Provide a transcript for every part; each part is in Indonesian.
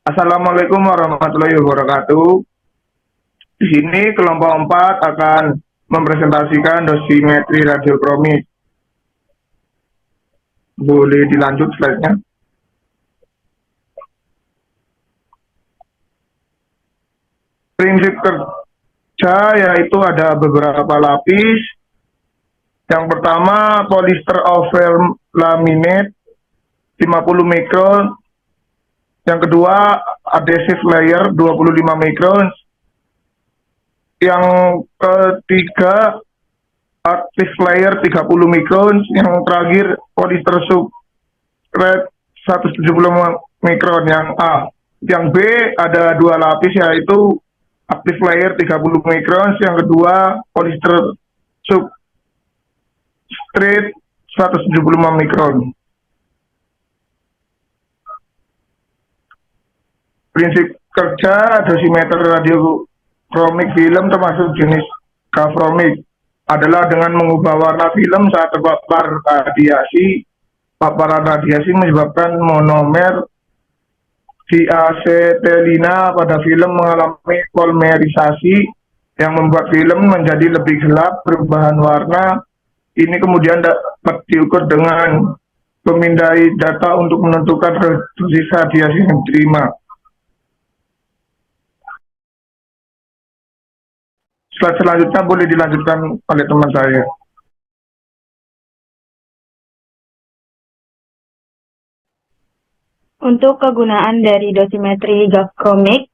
Assalamualaikum warahmatullahi wabarakatuh. Di sini kelompok 4 akan mempresentasikan dosimetri radiokromik. Boleh dilanjut slide-nya. Prinsip kerja yaitu ada beberapa lapis. Yang pertama polyester over laminate 50 mikron. Yang kedua adhesive layer 25 mikron. Yang ketiga active layer 30 mikron. Yang terakhir polyester substrate 170 mikron. Yang A. Yang B ada dua lapis yaitu active layer 30 mikron. Yang kedua polyester substrate 175 mikron. Prinsip kerja dosimeter radiokromik film termasuk jenis gakromik adalah dengan mengubah warna film saat terpapar radiasi. Paparan radiasi menyebabkan monomer diasetelina pada film mengalami polimerisasi yang membuat film menjadi lebih gelap, perubahan warna. Ini kemudian dapat diukur dengan memindai data untuk menentukan dosis radiasi yang diterima. Slide selanjutnya boleh dilanjutkan oleh teman saya. Untuk kegunaan dari dosimetri gakromik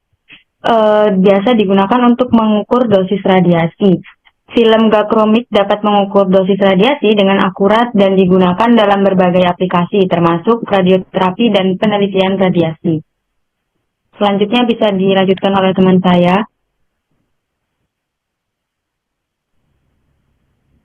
biasa digunakan untuk mengukur dosis radiasi. Film gakromik dapat mengukur dosis radiasi dengan akurat dan digunakan dalam berbagai aplikasi termasuk radioterapi dan penelitian radiasi. Selanjutnya bisa dilanjutkan oleh teman saya.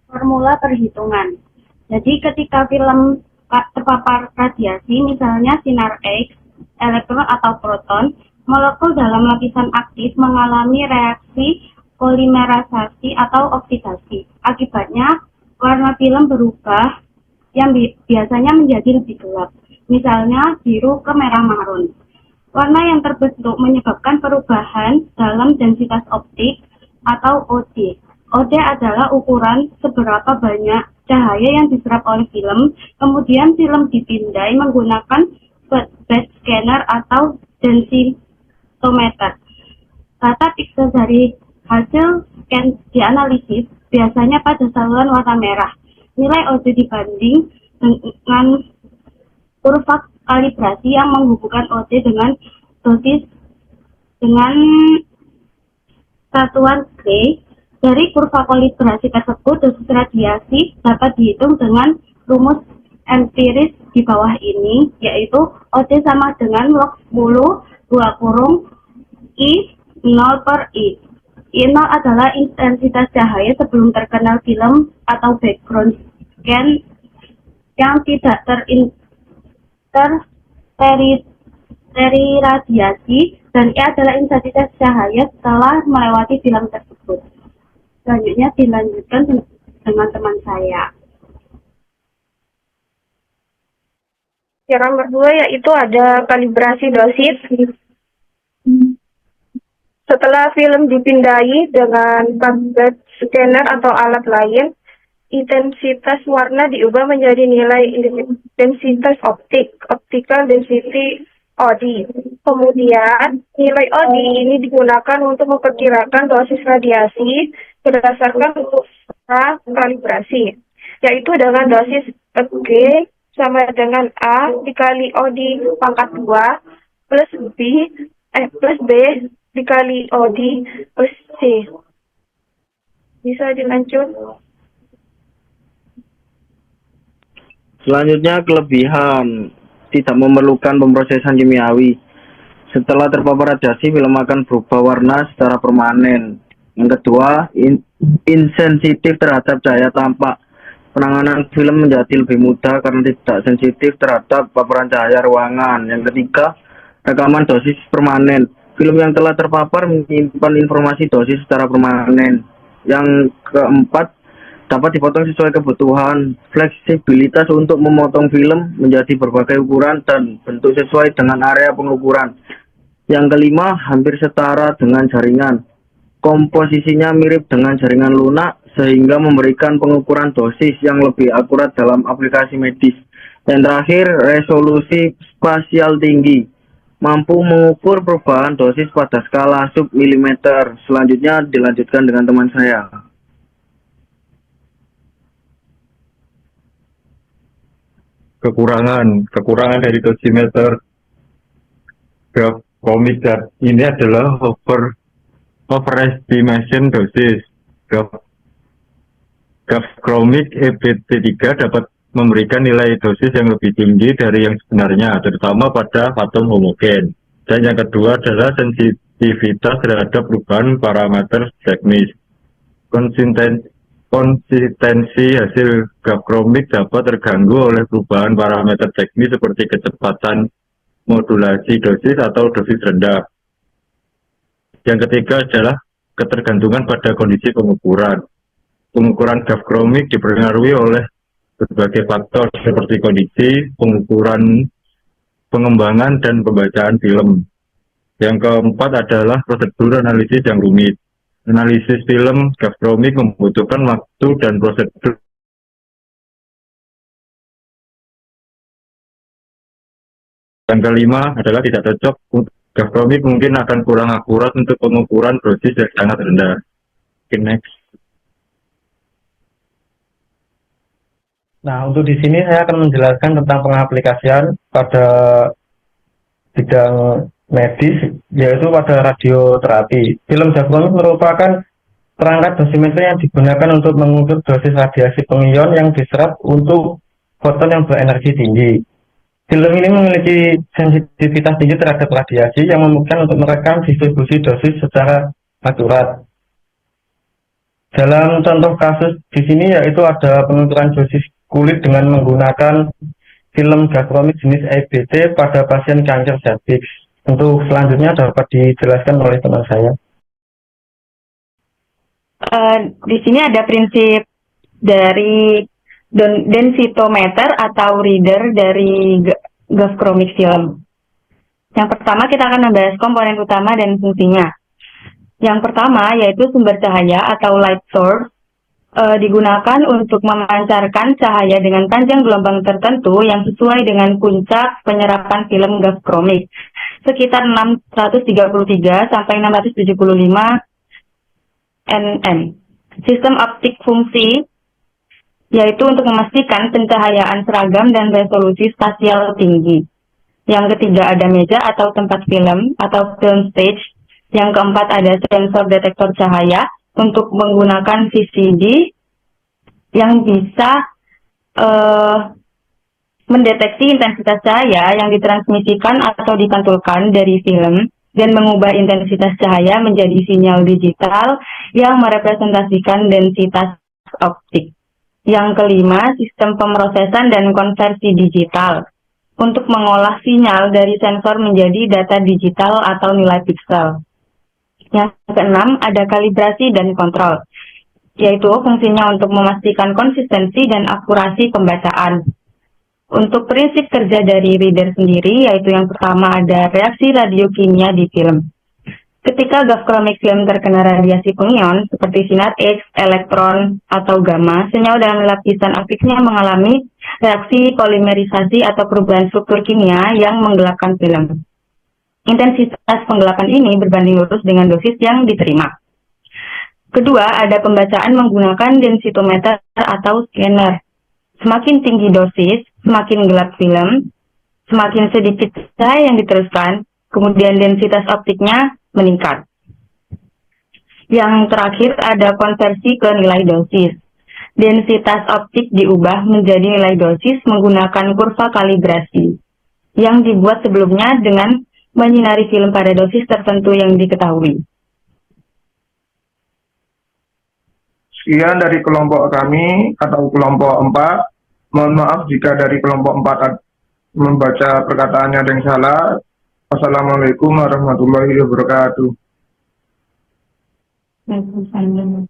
Formula perhitungan. Jadi ketika film terpapar radiasi, misalnya sinar X, elektron atau proton, molekul dalam lapisan aktif mengalami reaksi polimerisasi atau oksidasi. Akibatnya, warna film berubah yang biasanya menjadi lebih gelap, misalnya biru ke merah marun. Warna yang terbentuk menyebabkan perubahan dalam densitas optik atau OD. OD adalah ukuran seberapa banyak cahaya yang diserap oleh film, kemudian film dipindai menggunakan bed scanner atau densitometer. Data pixel dari hasil scan dianalisis biasanya pada saluran warna merah. Nilai OD dibanding dengan kurva kalibrasi yang menghubungkan OD dengan dosis dengan satuan Gray. Dari kurva kalibrasi tersebut, dosis radiasi dapat dihitung dengan rumus empiris di bawah ini, yaitu OD sama dengan log 10 2 kurung I 0 per I. I0 adalah intensitas cahaya sebelum terkenal film atau background scan yang tidak radiasi, dan I adalah intensitas cahaya setelah melewati film tersebut. Selanjutnya dilanjutkan dengan teman saya. Yang nomor 2 yaitu ada kalibrasi dosis. Setelah film dipindai dengan bed scanner atau alat lain, intensitas warna diubah menjadi nilai densitas optical density OD. Kemudian, nilai OD ini digunakan untuk memperkirakan dosis radiasi berdasarkan kurva kalibrasi, yaitu dengan dosis G sama dengan A dikali OD pangkat 2 plus B dikali OD plus C. Bisa dilanjut. Selanjutnya kelebihan tidak memerlukan pemrosesan kimiawi. Setelah terpapar radiasi, film akan berubah warna secara permanen. Yang kedua, insensitif terhadap cahaya tampak. Penanganan film menjadi lebih mudah karena tidak sensitif terhadap paparan cahaya ruangan. Yang ketiga, rekaman dosis permanen. Film yang telah terpapar menyimpan informasi dosis secara permanen. Yang keempat, dapat dipotong sesuai kebutuhan. Fleksibilitas untuk memotong film menjadi berbagai ukuran dan bentuk sesuai dengan area pengukuran. Yang kelima, hampir setara dengan jaringan. Komposisinya mirip dengan jaringan lunak sehingga memberikan pengukuran dosis yang lebih akurat dalam aplikasi medis. Dan terakhir, resolusi spasial tinggi, mampu mengukur perubahan dosis pada skala sub-milimeter. Selanjutnya dilanjutkan dengan teman saya. Kekurangan dari dosimeter grafkomik ini adalah overestimation dosis. Grafkomik EBT3 dapat memberikan nilai dosis yang lebih tinggi dari yang sebenarnya, terutama pada atom homogen. Dan yang kedua adalah sensitivitas terhadap perubahan parameter teknis. Konsistensi hasil grafkomik dapat terganggu oleh perubahan parameter teknis seperti kecepatan modulasi dosis atau dosis rendah. Yang ketiga adalah ketergantungan pada kondisi pengukuran. Pengukuran grafkomik dipengaruhi oleh berbagai faktor seperti kondisi, pengukuran, pengembangan, dan pembacaan film. Yang keempat adalah prosedur analisis yang rumit. Analisis film grafkomik membutuhkan waktu dan prosedur. Yang kelima adalah tidak cocok. Grafkomik mungkin akan kurang akurat untuk pengukuran dosis yang sangat rendah. Okay, next. Nah, untuk di sini saya akan menjelaskan tentang pengaplikasian pada bidang medis, yaitu pada radioterapi. Film grafkomik merupakan perangkat dosimeter yang digunakan untuk mengukur dosis radiasi pengion yang diserap untuk foton yang berenergi tinggi. Film ini memiliki sensitivitas tinggi terhadap radiasi yang memungkinkan untuk merekam distribusi dosis secara akurat. Dalam contoh kasus di sini yaitu ada pengukuran dosis kulit dengan menggunakan film grafkomik jenis EBT pada pasien kanker serviks. Untuk selanjutnya dapat dijelaskan oleh teman saya. Di sini ada prinsip dari densitometer atau reader dari grafkomik film. Yang pertama kita akan membahas komponen utama dan fungsinya. Yang pertama yaitu sumber cahaya atau light source, digunakan untuk memancarkan cahaya dengan panjang gelombang tertentu yang sesuai dengan puncak penyerapan film grafkomik, sekitar 633 sampai 675 nm. Sistem optik fungsi yaitu untuk memastikan pencahayaan seragam dan resolusi spasial tinggi. Yang ketiga ada meja atau tempat film atau film stage. Yang keempat ada sensor detektor cahaya untuk menggunakan VCD yang bisa mendeteksi intensitas cahaya yang ditransmisikan atau dipantulkan dari film dan mengubah intensitas cahaya menjadi sinyal digital yang merepresentasikan densitas optik. Yang kelima, sistem pemrosesan dan konversi digital untuk mengolah sinyal dari sensor menjadi data digital atau nilai piksel. Yang keenam, ada kalibrasi dan kontrol, yaitu fungsinya untuk memastikan konsistensi dan akurasi pembacaan. Untuk prinsip kerja dari reader sendiri, yaitu yang pertama ada reaksi radiokimia di film. Ketika grafkomik film terkena radiasi pengion, seperti sinar X, elektron, atau gamma, senyawa dalam lapisan optiknya mengalami reaksi polimerisasi atau perubahan struktur kimia yang menggelapkan film. Intensitas penggelapan ini berbanding lurus dengan dosis yang diterima. Kedua, ada pembacaan menggunakan densitometer atau scanner. Semakin tinggi dosis, semakin gelap film, semakin sedikit cahaya yang diteruskan, kemudian densitas optiknya meningkat. Yang terakhir ada konversi ke nilai dosis. Densitas optik diubah menjadi nilai dosis menggunakan kurva kalibrasi yang dibuat sebelumnya dengan menyinari film pada dosis tertentu yang diketahui. Sekian dari kelompok kami atau kelompok 4. Mohon maaf jika dari kelompok 4 membaca perkataannya ada yang salah. Wassalamualaikum warahmatullahi wabarakatuh. Waalaikumsalam.